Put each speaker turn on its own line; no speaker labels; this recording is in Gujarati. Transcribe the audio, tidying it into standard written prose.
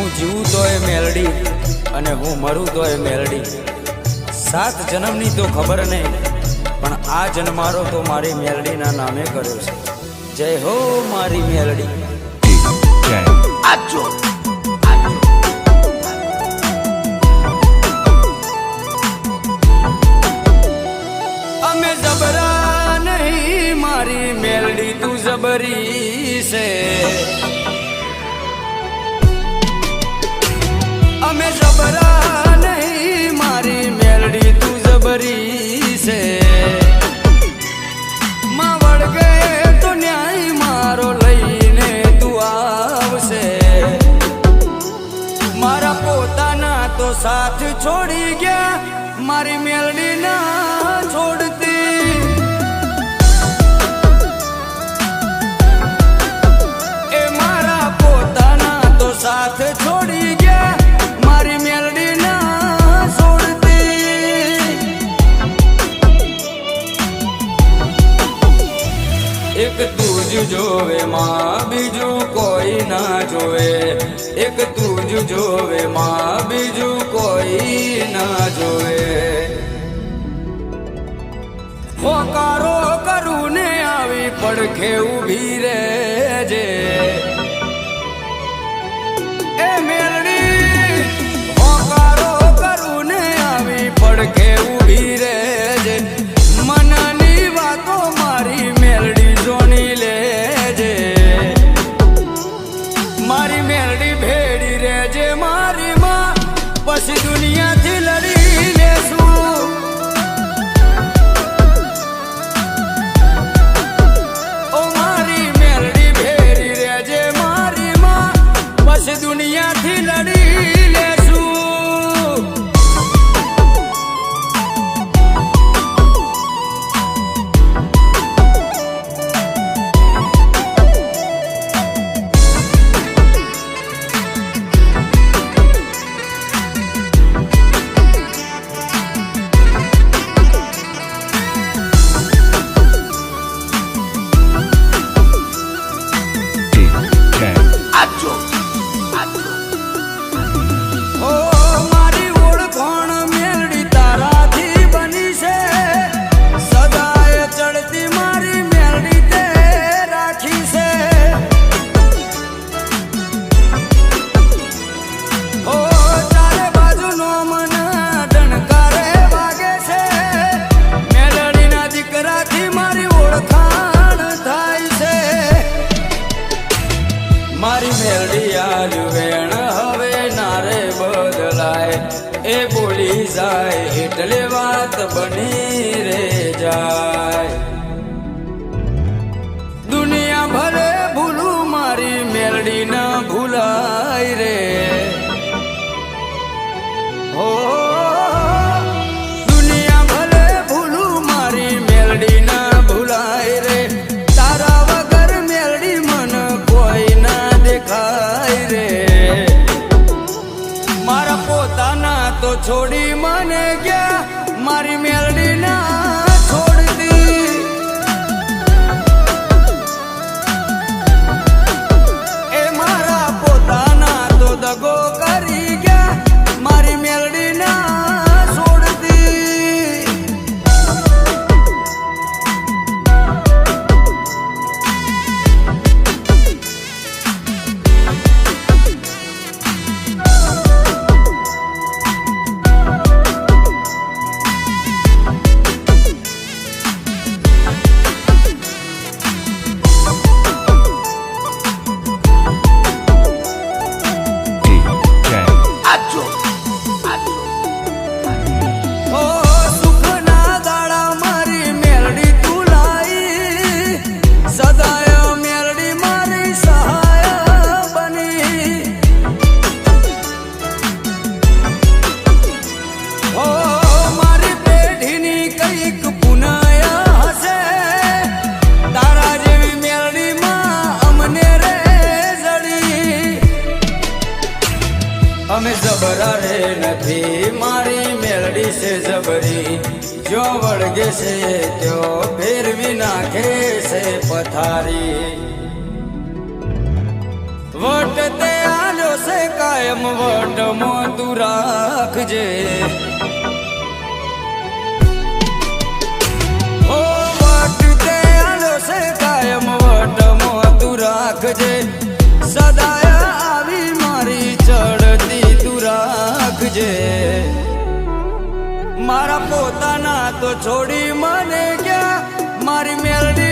હું જીવું તોય મેલડી અને હું મરું તોય મેલડી। 7 જન્મની તો ખબર નહીં, પણ આ જન્મારો તો મારી મેલડીના નામે કર્યો છે। જય હો મારી મેલડી। અમે જબરા નહીં મારી મેલડી તું જબરી છે। અમે જબરા નહીં મારી મેલડી તું જબરી છે। માં વળગે તો ન્યાય મારો લઈને તું આવશે। મારા પોતાના તો સાથ છોડી ગયા, મારી મેલડી ના છોડતી। એ મારા પોતાના તો સાથ છોડી ગયા, મારી મેલડી ના છોડતી। એક તું જ જોવે માં બીજું કોઈ ના જોવે। એક તું જ જોવે માં બીજું કોઈ ના જોવે। હોકારો કરું ને આવી પડખે ઊભી રહેજે। એ મેલડી હોકારો કરું ને આવી પડખે ઊભી રહેજે। મનની વાતો મારી મેલડી જોની લેજે। મારી મેલડી ભેડી રહેજે મારી માં, પછી દુનિયાથી લડી લેશું। ઓ મારી મેલડી ભેડી રહેજે મારી માં, પછી દુનિયાથી લડી લેશું। મારી મેલડી આજ વેણ હવે નારે બદલાય। એ બોલી જાય એટલે વાત બની રે જાય। દુનિયા ભલે ભૂલું મારી મેલડી ના ભૂલાય રે। હો દુનિયા ભલે ભૂલું મારી મેલડી ના ભૂલાય રે। તારા વગર મેલડી મન કોઈ ના દેખાય રે। મારા પોતાના તો છોડી મને ગયા, મારી મેલડી ના છોડતી। એ મારા પોતાના તો દગો કરી ગયા, મારી મેલડી ના છોડતી। અમે જબરા રે નથી મારી મેલડી છે જબરી। જો વળગે છે ત્યો ફેરવી નાખે છે પથારી। વટતે આલ્યો છે કાયમ વટમાં તું રાખજે ઓ વટ તે આલ્યો છે કાયમ વટમાં તું રાખજે સદાય આવી મારી ચડતી તું રાખજે મારા પોતાના તો છોડી મને ગયા મારી મેલડી